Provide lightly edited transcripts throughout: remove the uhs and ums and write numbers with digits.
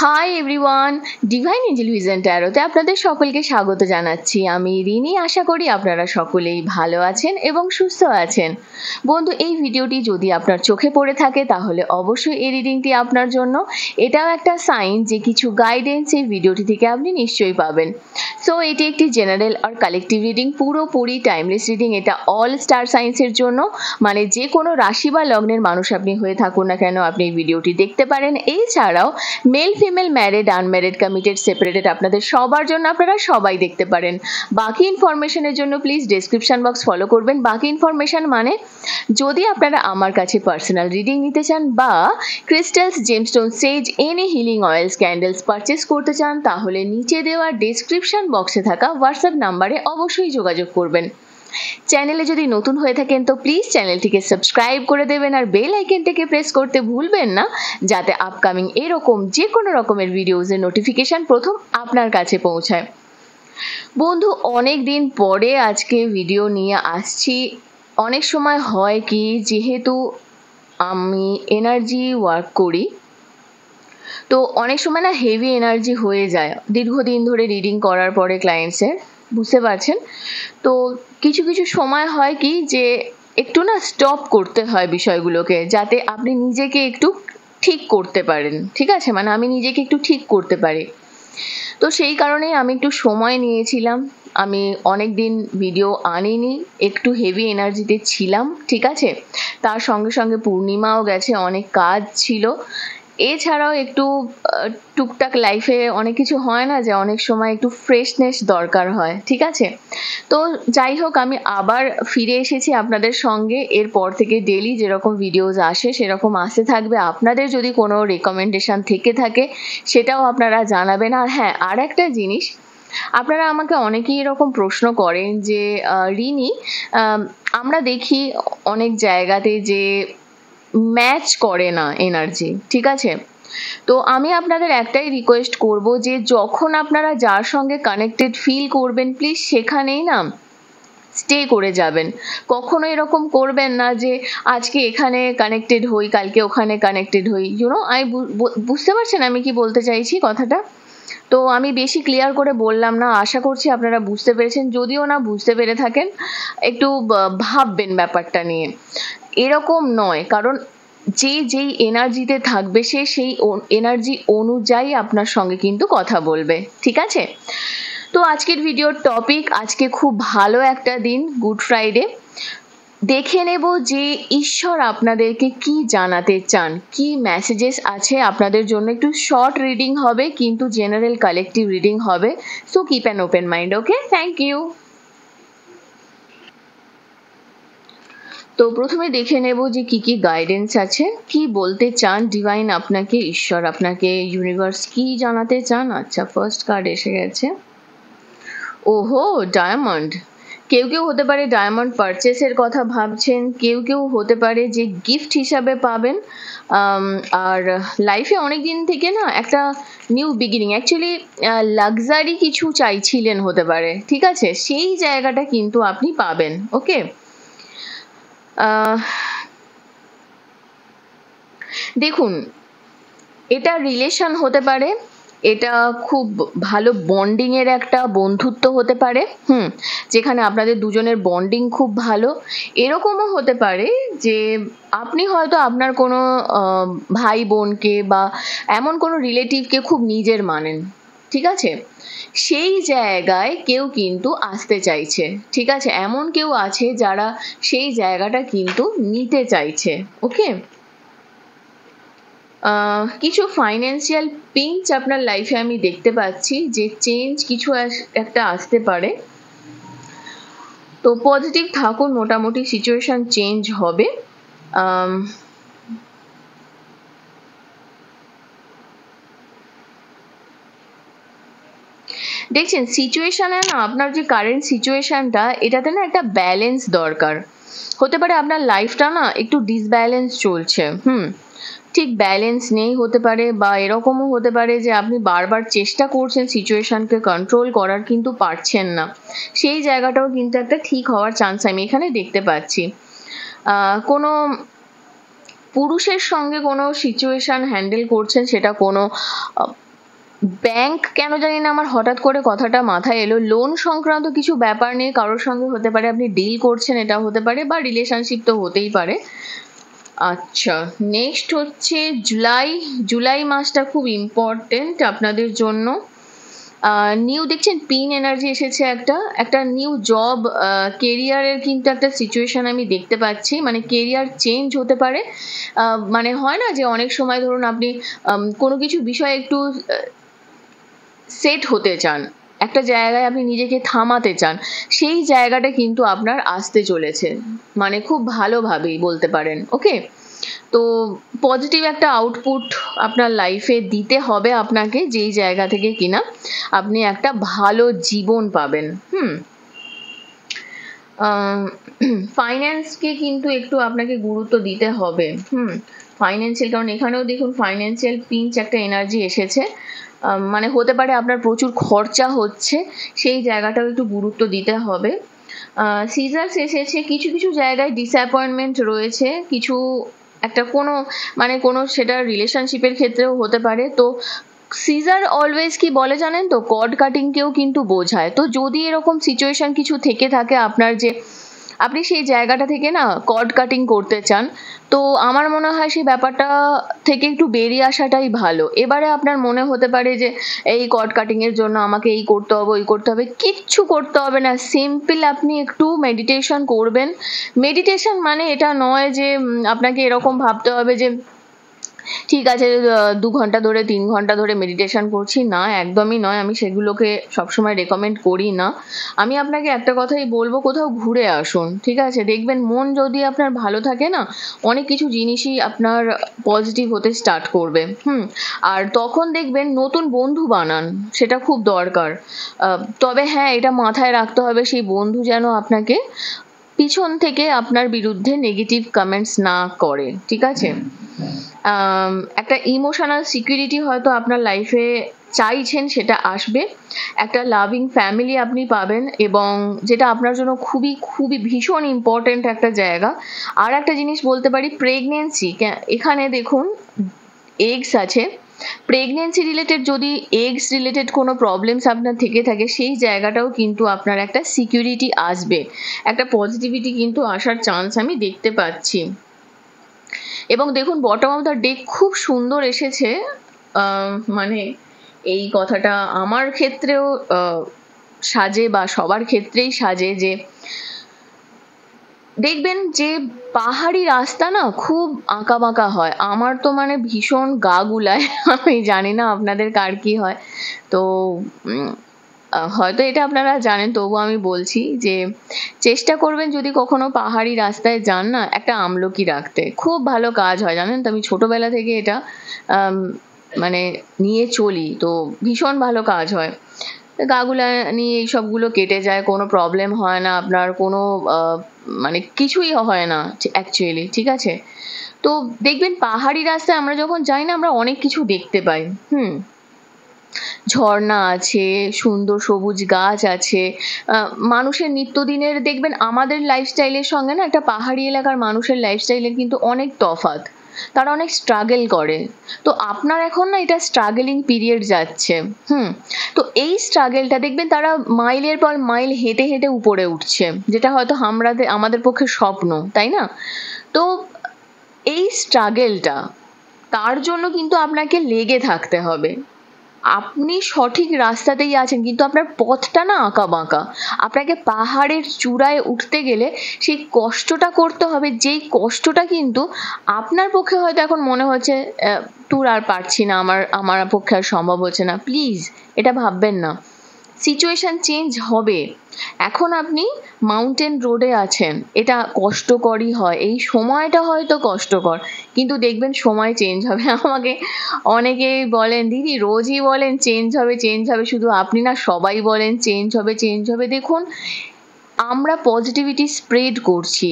High everyone, divine angel vision ট্যারোতে আপনাদের সকলকে স্বাগত জানাচ্ছি। আমি রিনি। আশা করি আপনারা সকলেই ভালো আছেন এবং সুস্থ আছেন। বন্ধু, এই ভিডিওটি যদি আপনার চোখে পড়ে থাকে তাহলে অবশ্যই এই রিডিংটি আপনার জন্য। এটাও একটা সাইন যে কিছু গাইডেন্স এই ভিডিওটি থেকে আপনি নিশ্চয়ই পাবেন। সো এটি একটি জেনারেল আর কালেকটিভ রিডিং, পুরোপুরি টাইমলেস রিডিং। এটা অল স্টার সাইন্সের জন্য, মানে যে কোনো রাশি বা লগ্নের মানুষ আপনি হয়ে থাকুন না কেন আপনি এই ভিডিওটি দেখতে পারেন। এছাড়াও male female, married, unmarried, committed, separated, আপনাদের সবার জন্য আপনারা সবাই দেখতে পারেন। বাকি ইনফরমেশনের জন্য প্লিজ ডেসক্রিপশন বক্স ফলো করবেন। বাকি ইনফরমেশন মানে যদি আপনারা আমার কাছে পার্সোনাল রিডিং নিতে চান বা crystals, gemstone, sage, any healing oils, candles purchase করতে চান তাহলে নিচে দেওয়া ডেসক্রিপশন বক্সে থাকা হোয়াটসঅ্যাপ নাম্বারে অবশ্যই যোগাযোগ করবেন। চ্যানেলে যদি নতুন হয়ে থাকেন তো প্লিজ চ্যানেলটিকে সাবস্ক্রাইব করে দেবেন আর বেল আইকনটিকে প্রেস করতে ভুলবেন না, যাতে আপকামিং এরকম যে কোনো রকমের ভিডিওজের নোটিফিকেশন প্রথম আপনার কাছে পৌঁছায়। বন্ধু, অনেক দিন পরে আজকে ভিডিও নিয়ে আসছি। অনেক সময় হয় কি, যেহেতু আমি এনার্জি ওয়ার্ক করি তো অনেক সময় না হেভি এনার্জি হয়ে যায় দীর্ঘদিন ধরে রিডিং করার পরে ক্লায়েন্টসের, বুঝতে পারছেন? তো কিছু কিছু সময় হয় কি যে একটু না স্টপ করতে হয় বিষয়গুলোকে, যাতে আপনি নিজেকে একটু ঠিক করতে পারেন। ঠিক আছে, মানে আমি নিজেকে একটু ঠিক করতে পারি। তো সেই কারণেই আমি একটু সময় নিয়েছিলাম। আমি অনেক দিন ভিডিও আনিনি, একটু হেভি এনার্জিতে ছিলাম। ঠিক আছে, তার সঙ্গে সঙ্গে পূর্ণিমাও গেছে, অনেক কাজ ছিল। এছাড়াও একটু টুকটাক লাইফে অনেক কিছু হয় না যে অনেক সময় একটু ফ্রেশনেস দরকার হয়। ঠিক আছে, তো যাই হোক, আমি আবার ফিরে এসেছি আপনাদের সঙ্গে। এরপর থেকে ডেলি যেরকম ভিডিওস আসে সেরকম আসতে থাকবে। আপনাদের যদি কোনো রেকমেন্ডেশন থেকে থাকে সেটাও আপনারা জানাবেন। আর হ্যাঁ, আর একটা জিনিস, আপনারা আমাকে অনেকেই এরকম প্রশ্ন করেন যে রিনি, আমরা দেখি অনেক জায়গাতে যে ম্যাচ করে না এনার্জি। ঠিক আছে, তো আমি আপনাদের একটাই রিকোয়েস্ট করব যে যখন আপনারা যার সঙ্গে কানেক্টেড ফিল করবেন প্লিজ সেখানেই না স্টে করে যাবেন। কখনো এরকম করবেন না যে আজকে এখানে কানেক্টেড হই, কালকে ওখানে কানেক্টেড হই। আমি বুঝতে পারছেন আমি কি বলতে চাইছি কথাটা? তো আমি বেশি ক্লিয়ার করে বললাম না, আশা করছি আপনারা বুঝতে পেরেছেন। যদিও না বুঝতে পেরে থাকেন একটু ভাববেন ব্যাপারটা নিয়ে। এরকম নয়, কারণ যে যেই এনার্জিতে থাকবে সে সেই এনার্জি অনুযায়ী আপনার সঙ্গে কিন্তু কথা বলবে। ঠিক আছে, তো আজকের ভিডিওর টপিক, আজকে খুব ভালো একটা দিন, গুড ফ্রাইডে। দেখে নেব যে ঈশ্বর আপনাদেরকে কি জানাতে চান, কি মেসেজেস আছে আপনাদের জন্য। একটু শর্ট রিডিং হবে কিন্তু জেনারেল কালেকটিভ রিডিং হবে। So keep an open mind. Okay, thank you. তো প্রথমে দেখে নেব যে কি কি গাইডেন্স আছে, কি বলতে চান ডিভাইন আপনাকে, ঈশ্বর আপনাকে, ইউনিভার্স কি জানাতে চান। আচ্ছা, ফার্স্ট কার্ড এসে গেছে। ওহো, ডায়মন্ড। কেউ কেউ হতে পারে ডায়মন্ড পারচেসের কথা ভাবছেন, কেউ কেউ হতে পারে যে গিফট হিসাবে পাবেন। আর লাইফে অনেক দিন থেকে না একটা নিউ বিগিনিং, অ্যাকচুয়ালি লাক্সারি কিছু চাইছিলেন হতে পারে। ঠিক আছে, সেই জায়গাটা কিন্তু আপনি পাবেন। ওকে, দেখুন, এটা রিলেশন হতে পারে, এটা খুব ভালো বন্ডিং এর একটা বন্ধুত্ব হতে পারে, যেখানে আপনাদের দুজনের বন্ডিং খুব ভালো। এরকমও হতে পারে যে আপনি হয়তো আপনার কোনো ভাই বোনকে বা এমন কোনো রিলেটিভকে খুব নিজের মানেন। ঠিক আছে, সেই জায়গায় কেউ কিন্তু আসতে চাইছে। ঠিক আছে, এমন কেউ আছে যারা সেই জায়গাটা কিন্তু নিতে চাইছে। ওকে, কিছু ফাইন্যান্সিয়াল পিঞ্চ আপনার লাইফে আমি দেখতে পাচ্ছি, যে চেঞ্জ কিছু একটা আসতে পারে। তো পজিটিভ থাকুন, মোটামুটি সিচুয়েশন চেঞ্জ হবে। দেখছেন সিচুয়েশনে না, আপনার যে কারেন্ট সিচুয়েশনটা, এটাতে না একটা ব্যালেন্স দরকার। হতে পারে আপনার লাইফটা না একটু ডিসব্যালেন্স চলছে, ঠিক ব্যালেন্স নেই হতে পারে, বা এরকমও হতে পারে যে আপনি বারবার চেষ্টা করছেন সিচুয়েশনকে কন্ট্রোল করার কিন্তু পারছেন না। সেই জায়গাটাও কিন্তু একটা ঠিক হওয়ার চান্স আমি এখানে দেখতে পাচ্ছি। কোনো পুরুষের সঙ্গে কোনো সিচুয়েশন হ্যান্ডেল করছেন, সেটা কোনো ব্যাংক কেন জানি না আমার হঠাৎ করে কথাটা মাথায় এলো, লোন সংক্রান্ত কিছু ব্যাপার নিয়ে কারোর সঙ্গে হতে পারে আপনি ডিল করছেন, এটা হতে পারে, বা রিলেশনশিপ তো হতেই পারে। আচ্ছা, নেক্সট হচ্ছে জুলাই মাসটা খুব ইম্পর্টেন্ট আপনাদের জন্য। নিউ দেখছেন পিন এনার্জি এসেছে, একটা নিউ জব কেরিয়ারের কিন্তু একটা সিচুয়েশন আমি দেখতে পাচ্ছি, মানে কেরিয়ার চেঞ্জ হতে পারে। মানে হয় না যে অনেক সময় ধরুন আপনি কোনো কিছু বিষয়ে একটু সেট হতে চান, একটা জায়গায় আপনি নিজেকে থামাতে চান, সেই জায়গাটা কিন্তু আপনার আসতে চলেছে, মানে খুব ভালোভাবেই বলতে পারেন। ওকে, তো পজিটিভ একটা আউটপুট আপনার লাইফে দিতে হবে আপনাকে, যেই জায়গা থেকে কিনা আপনি একটা ভালো জীবন পাবেন। ফাইন্যান্সকে কিন্তু একটু আপনাকে গুরুত্ব দিতে হবে। ফাইন্যান্সিয়াল, কারণ এখানেও দেখুন ফাইন্যান্সিয়াল পিঞ্চ একটা এনার্জি এসেছে, মানে হতে পারে আপনার প্রচুর খরচা হচ্ছে, সেই জায়গাটাও একটু গুরুত্ব দিতে হবে। সিজার্স এসেছে, কিছু কিছু জায়গায় ডিসঅ্যাপয়েন্টমেন্ট রয়েছে, কিছু একটা কোনো সেটা রিলেশনশিপের ক্ষেত্রেও হতে পারে। তো সিজার অলওয়েজ কি বলে জানেন তো, কর্ড কাটিংকেও কিন্তু বোঝায়। তো যদি এরকম সিচুয়েশন কিছু থেকে থাকে আপনার, যে আপনি সেই জায়গাটা থেকে না কর্ড কাটিং করতে চান, তো আমার মনে হয় সেই ব্যাপারটা থেকে একটু বেরিয়ে আসাটাই ভালো। এবারে আপনার মনে হতে পারে যে এই কর্ড কাটিং এর জন্য আমাকে এই করতে হবে, ওই করতে হবে, কিচ্ছু করতে হবে না। সিম্পল আপনি একটু মেডিটেশন করবেন। মেডিটেশন মানে এটা নয় যে আপনাকে এরকম ভাবতে হবে যে ঠিক আছে 2 ঘন্টা ধরে 3 ঘন্টা ধরে মেডিটেশন করছি, না, একদমই নয়। আমি সেগুলোকে সবসময় রেকমেন্ড করি না। আমি আপনাকে একটা কথাই বলবো, কোথাও ঘুরে আসুন, ঠিক আছে? দেখবেন মন যদি আপনার ভালো থাকে না, অনেক কিছু জিনিসই আপনার পজিটিভ হতে স্টার্ট করবে। আর তখন দেখবেন নতুন বন্ধু বানান, সেটা খুব দরকার। তবে হ্যাঁ, এটা মাথায় রাখতে হবে সেই বন্ধু যেন আপনাকে পিছন থেকে আপনার বিরুদ্ধে নেগেটিভ কমেন্টস না করে, ঠিক আছে? একটা ইমোশনাল সিকিউরিটি হয়তো আপনার লাইফে চাইছেন, সেটা আসবে। একটা লাভিং ফ্যামিলি আপনি পাবেন, এবং যেটা আপনার জন্য খুবই খুবই ভীষণ ইম্পর্টেন্ট একটা জায়গা। আর একটা জিনিস বলতে পারি, প্রেগনেন্সি, এখানে দেখুন এগস আছে। প্রেগনেন্সি রিলেটেড যদি এগস রিলেটেড কোনো প্রবলেমস আপনার থেকে থাকে, সেই জায়গাটাও কিন্তু আপনার একটা সিকিউরিটি আসবে, একটা পজিটিভিটি কিন্তু আসার চান্স আমি দেখতে পাচ্ছি। এবং দেখুন বটম অফ দ্য ডে খুব সুন্দর এসেছে, মানে এই কথাটা আমার ক্ষেত্রেও সাজে, বা সবার ক্ষেত্রেই সাজে, যে দেখবেন যে পাহাড়ি রাস্তা না খুব আঁকা বাঁকা হয়, আমার তো মানে ভীষণ গা গুলায়। আমি জানি না আপনাদের কার কি হয়। তো হয়তো এটা আপনারা জানেন, তবু আমি বলছি যে চেষ্টা করবেন যদি কখনো পাহাড়ি রাস্তায় যান না, একটা আমলকি রাখতে, খুব ভালো কাজ হয় জানেন তো। আমি ছোটবেলা থেকে এটা মানে নিয়ে চলি, তো ভীষণ ভালো কাজ হয়। গাগুলা নিয়ে এই সবগুলো কেটে যায়, কোনো প্রবলেম হয় না আপনার, কোনো মানে কিছুই হয় না অ্যাকচুয়ালি, ঠিক আছে? তো দেখবেন পাহাড়ি রাস্তায় আমরা যখন যাই না, আমরা অনেক কিছু দেখতে পাই। ঝর্ণা আছে, সুন্দর সবুজ গাছ আছে, মানুষের নিত্যদিনের দেখবেন আমাদের লাইফস্টাইলের সঙ্গে না একটা পাহাড়ি এলাকার মানুষের লাইফস্টাইলের কিন্তু অনেক তফাৎ, তারা অনেক স্ট্রাগল করে। তো আপনার এখন না এটা স্ট্রাগলিং পিরিয়ড যাচ্ছে। তো এই স্ট্রাগলটা দেখবেন তারা মাইলের পর মাইল হেঁটে হেঁটে উপরে উঠছে, যেটা হয়তো আমাদের পক্ষে স্বপ্ন, তাই না? তো এই স্ট্রাগলটা, তার জন্য কিন্তু আপনাকে লেগে থাকতে হবে। আপনি সঠিক রাস্তাতেই আছেন, কিন্তু আপনার পথটা না আঁকা বাঁকা। আপনাকে পাহাড়ের চূড়ায় উঠতে গেলে সেই কষ্টটা করতে হবে, যেই কষ্টটা কিন্তু আপনার পক্ষে হয়তো এখন মনে হচ্ছে তোর আর পারছি না, আমার পক্ষে আর সম্ভব হচ্ছে না। প্লিজ এটা ভাববেন না, সিচুয়েশন চেঞ্জ হবে। এখন আপনি মাউন্টেন রোডে আছেন, এটা কষ্টকরই হয়, এই সময়টা হয়তো কষ্টকর, কিন্তু দেখবেন সময় চেঞ্জ হবে। আমাকে অনেকেই বলেন দিদি, রোজই বলেন চেঞ্জ হবে চেঞ্জ হবে, শুধু আপনি না, সবাই বলেন চেঞ্জ হবে চেঞ্জ হবে। দেখুন আমরা পজিটিভিটি স্প্রেড করছি,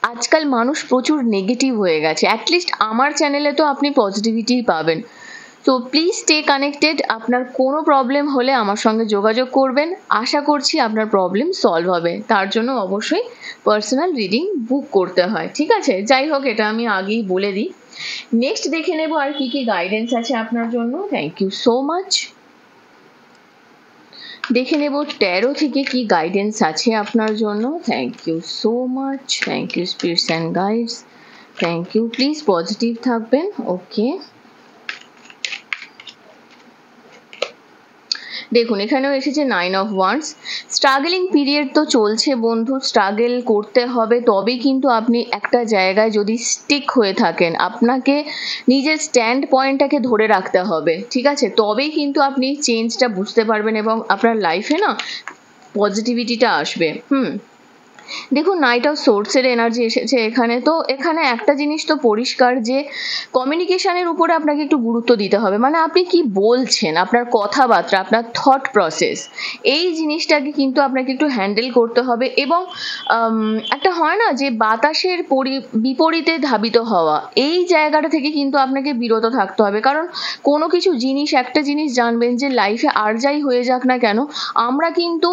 আজকাল মানুষ প্রচুর নেগেটিভ হয়ে গেছে, অ্যাটলিস্ট আমার চ্যানেলে তো আপনি পজিটিভিটি পাবেন। তো প্লিজ স্টে কানেক্টেড। আপনার কোনো প্রবলেম হলে আমার সঙ্গে যোগাযোগ করবেন, আশা করছি আপনার প্রবলেম সলভ হবে। তার জন্য অবশ্যই পার্সোনাল রিডিং বুক করতে হয়, ঠিক আছে? যাই হোক, এটা আমি আগেই বলে দিই। নেক্সট দেখে নেব আর কি কি গাইডেন্স আছে আপনার জন্য। Thank you so much. দেখে নেব ট্যারো থেকে কি গাইডেন্স আছে আপনার জন্য। Thank you so much, thank you spirits and guides, thank you. Please positive থাকবেন। ওকে, দেখুন এখানেও এসেছে 9 অফ ওয়ান্ডস। স্ট্রাগলিং পিরিয়ড তো চলছে বন্ধু, স্ট্রাগল করতে হবে, তবেই কিন্তু আপনি একটা জায়গায় যদি স্টিক হয়ে থাকেন, আপনাকে নিজের স্ট্যান্ড পয়েন্টটাকে ধরে রাখতে হবে, ঠিক আছে, তবেই কিন্তু আপনি চেঞ্জটা বুঝতে পারবেন এবং আপনার লাইফে না পজিটিভিটিটা আসবে। দেখুন নাইট অফ সোর্সের এনার্জি এসেছে এখানে। তো এখানে একটা জিনিস তো পরিষ্কার যে কমিউনিকেশনের উপরে আপনাকে একটু গুরুত্ব দিতে হবে, মানে আপনি কি বলছেন, আপনার কথাবার্তা, আপনার থট প্রসেস, এই জিনিসটাকে কিন্তু আপনাকে একটু হ্যান্ডেল করতে হবে। এবং একটা হয় না যে বাতাসের বিপরীতে ধাবিত হওয়া, এই জায়গাটা থেকে কিন্তু আপনাকে বিরত থাকতে হবে। কারণ কোনো কিছু জিনিস, একটা জিনিস জানবেন যে লাইফে আর যাই হয়ে যাক না কেন, আমরা কিন্তু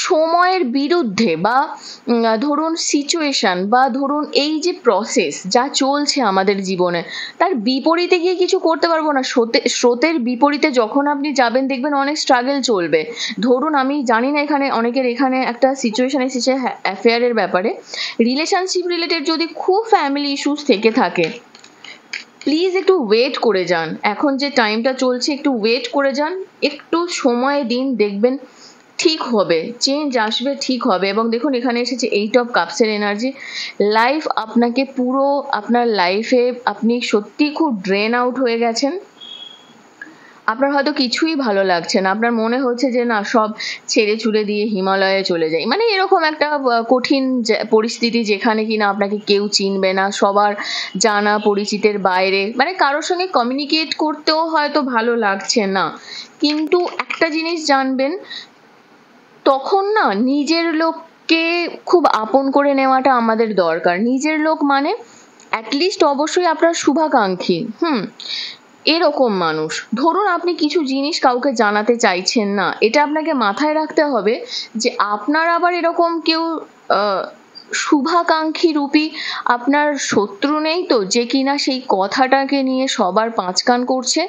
সময়ের বিরুদ্ধে বা ধরুন সিচুয়েশন বা ধরুন এই যে প্রসেস যা চলছে আমাদের জীবনে, তার বিপরীতে গিয়ে কিছু করতে পারবো না। স্রোতের বিপরীতে যখন আপনি যাবেন দেখবেন অনেক স্ট্রাগল চলবে। ধরুন আমি জানি না এখানে অনেকের এখানে একটা সিচুয়েশন এসেছে অ্যাফেয়ারের ব্যাপারে, রিলেশনশিপ রিলেটেড যদি খুব ফ্যামিলি ইস্যুস থেকে থাকে, প্লিজ একটু ওয়েট করে যান। এখন যে টাইমটা চলছে একটু ওয়েট করে যান, একটু সময় দিন, দেখবেন ঠিক হবে, চেঞ্জ আসবে, ঠিক হবে। এবং দেখুন এখানে এসেছে 8 অফ কাপসের এনার্জি। লাইফ আপনাকে পুরো, আপনার লাইফে আপনি সত্যি খুব ড্রেন আউট হয়ে গেছেন, আপনার হয়তো কিছুই ভালো লাগছে না, আপনার মনে হচ্ছে যে না সব ছেড়ে ছুড়ে দিয়ে হিমালয়ে চলে যাই, মানে এরকম একটা কঠিন পরিস্থিতি যেখানে কিনা আপনাকে কেউ চিনবে না, সবার জানা পরিচিতের বাইরে, মানে কারোর সঙ্গে কমিউনিকেট করতেও হয়তো ভালো লাগছে না। কিন্তু একটা জিনিস জানবেন, তখন না নিজের লোককে খুব আপন করে নেওয়াটা আমাদের দরকার। নিজের লোক মানে অ্যাটলিস্ট অবশ্যই আপনার শুভাকাঙ্ক্ষী, এরকম মানুষ। ধরুন আপনি কিছু জিনিস কাউকে জানাতে চাইছেন না, এটা আপনাকে মাথায় রাখতে হবে যে আপনার আবার এরকম কেউ শুভাকাঙ্ক্ষী রূপী আপনার শত্রু নেই তো, যে কিনা সেই কথাটাকে নিয়ে সবার পাঁচকান করছে।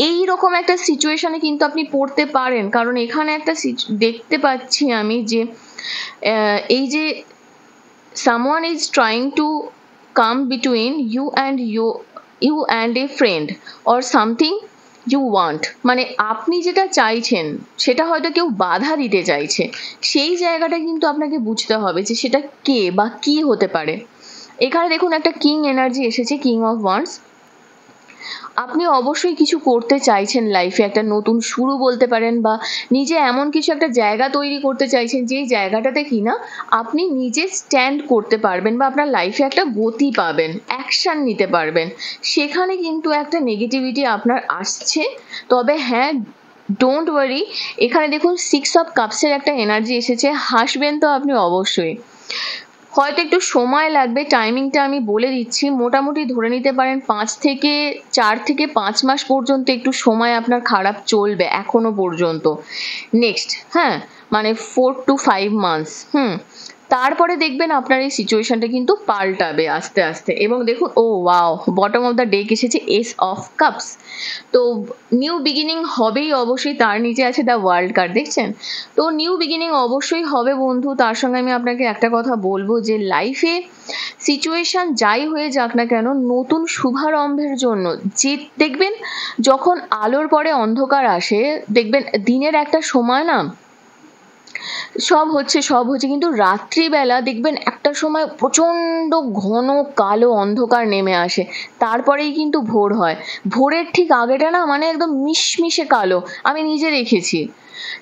এই রকম একটা সিচুয়েশনে কিন্তু আপনি পড়তে পারেন। কারণ এখানে একটা দেখতে পাচ্ছি আমি যে এই যে someone is trying to come between you and a friend or something you want, মানে আপনি যেটা চাইছেন সেটা হয়তো কেউ বাধা দিতে চাইছে, সেই জায়গাটা কিন্তু আপনাকে বুঝতে হবে যে সেটা কে বা কি হতে পারে। এখানে দেখুন একটা কিং এনার্জি এসেছে, কিং অফ ওয়ান্ডস। আপনি অবশ্যই কিছু করতে চাইছেন লাইফে, একটা নতুন শুরু বলতে পারেন, বা নিজে এমন কিছু একটা জায়গা তৈরি করতে চাইছেন যেই জায়গাটাতে কিনা আপনি নিজে স্ট্যান্ড করতে পারবেন বা আপনার লাইফে একটা গতি পাবেন, অ্যাকশন নিতে পারবেন। সেখানে কিন্তু একটা নেগেটিভিটি আপনার আসছে, তবে হ্যাঁ ডোন্ট ওয়ারি। এখানে দেখুন 6 অফ কাপসের একটা এনার্জি এসেছে। হাসবেন তো আপনি অবশ্যই, হয়তো একটু সময় লাগবে, টাইমিংটা আমি বলে দিচ্ছি, মোটামুটি ধরে নিতে পারেন 4 থেকে 5 মাস পর্যন্ত একটু সময় আপনার খারাপ চলবে এখনো পর্যন্ত। নেক্সট মানে 4 to 5 মান্থস। তারপরে দেখবেন আপনার এই সিচুয়েশনটা কিন্তু পাল্টাবে আস্তে আস্তে। এবং দেখুন wow, bottom of the deck এসেছে এস অফ কাপস। তো নিউ বিগিনিং হবেই অবশ্যই, তার নিচে আছে দ্য ওয়ার্ল্ড কার্ড, দেখছেন? তো নিউ বিগিনিং অবশ্যই হবে বন্ধু। তার সঙ্গে আমি আপনাকে একটা কথা বলবো যে লাইফে সিচুয়েশন যাই হয়ে যাক না কেন, নতুন শুভারম্ভের জন্য যে দেখবেন যখন আলোর পরে অন্ধকার আসে, দেখবেন দিনের একটা সময় না সব হচ্ছে কিন্তু রাত্রিবেলা দেখবেন একটা সময় প্রচণ্ড ঘন কালো অন্ধকার নেমে আসে, তারপরেই কিন্তু ভোর হয়। ভোরের ঠিক আগেটা না মানে একদম মিশমিশে কালো, আমি নিজে দেখেছি,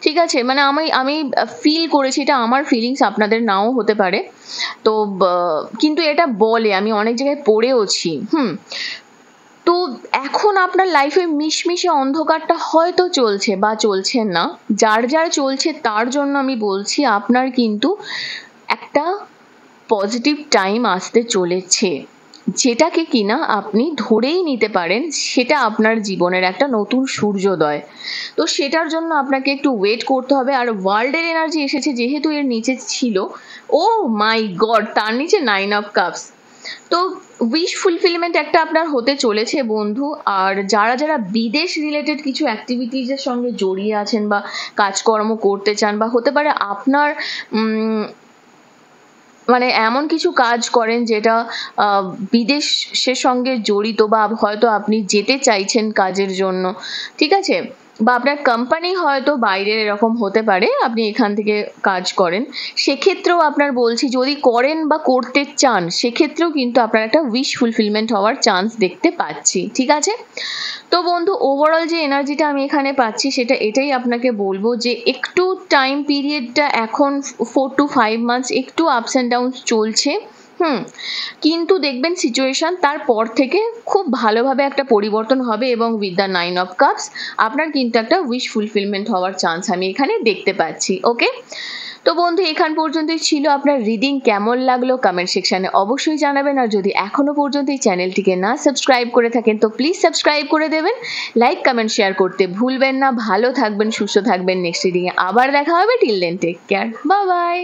ঠিক আছে, মানে আমি ফিল করেছি, এটা আমার ফিলিংস, আপনাদের নাও হতে পারে। তো কিন্তু এটা বলে, আমি অনেক জায়গায় পড়েওছি। তো এখন আপনার লাইফে মিশমিশে অন্ধকারটা হয়তো চলছে বা চলছে না, যার যার চলছে তার জন্য আমি বলছি আপনার কিন্তু একটা পজিটিভ টাইম আসতে চলেছে, যেটাকে কিনা আপনি ধরেই নিতে পারেন সেটা আপনার জীবনের একটা নতুন সূর্যোদয়। তো সেটার জন্য আপনাকে একটু ওয়েট করতে হবে। আর ওয়ার্ল্ডের এনার্জি এসেছে, যেহেতু এর নিচে ছিল ও মাই গড, তার নিচে 9 অফ কাপস। তো উইশ ফুলফিলমেন্ট একটা আপনার হতে চলেছে বন্ধু। আর যারা যারা বিদেশ রিলেটেড কিছু অ্যাক্টিভিটিজের সঙ্গে জড়িয়ে আছেন বা কাজকর্ম করতে চান, বা হতে পারে আপনার মানে এমন কিছু কাজ করেন যেটা বিদেশের সঙ্গে জড়িত, বা হয়তো আপনি যেতে চাইছেন কাজের জন্য, ঠিক আছে, বা আপনার কোম্পানি হয়তো বাইরের এরকম হতে পারে, আপনি এখান থেকে কাজ করেন, সেক্ষেত্রেও আপনার বলছি যদি করেন বা করতে চান সেক্ষেত্রেও কিন্তু আপনার একটা উইশ ফুলফিলমেন্ট হওয়ার চান্স দেখতে পাচ্ছি, ঠিক আছে। তো বন্ধু ওভারঅল যে এনার্জিটা আমি এখানে পাচ্ছি সেটা এটাই আপনাকে বলবো যে একটু টাইম পিরিয়ডটা এখন 4 to 5 months একটু আপস অ্যান্ড ডাউনস চলছে, কিন্তু দেখবেন সিচুয়েশন তারপর থেকে খুব ভালোভাবে একটা পরিবর্তন হবে, এবং উইথ দ্য 9 of cups আপনার কিন্তু একটা উইশ ফুলফিলমেন্ট হওয়ার চান্স আমি এখানে দেখতে পাচ্ছি। ওকে, তো বন্ধু এখান পর্যন্তই ছিল। আপনার রিডিং কেমন লাগলো কমেন্ট সেকশনে অবশ্যই জানাবেন, আর যদি এখনো পর্যন্ত এই চ্যানেলটিকে না সাবস্ক্রাইব করে থাকেন তো প্লিজ সাবস্ক্রাইব করে দেবেন, লাইক কমেন্ট শেয়ার করতে ভুলবেন না। ভালো থাকবেন, সুস্থ থাকবেন, নেক্সট রিডিংয়ে আবার দেখা হবে। Till then take care, bye by.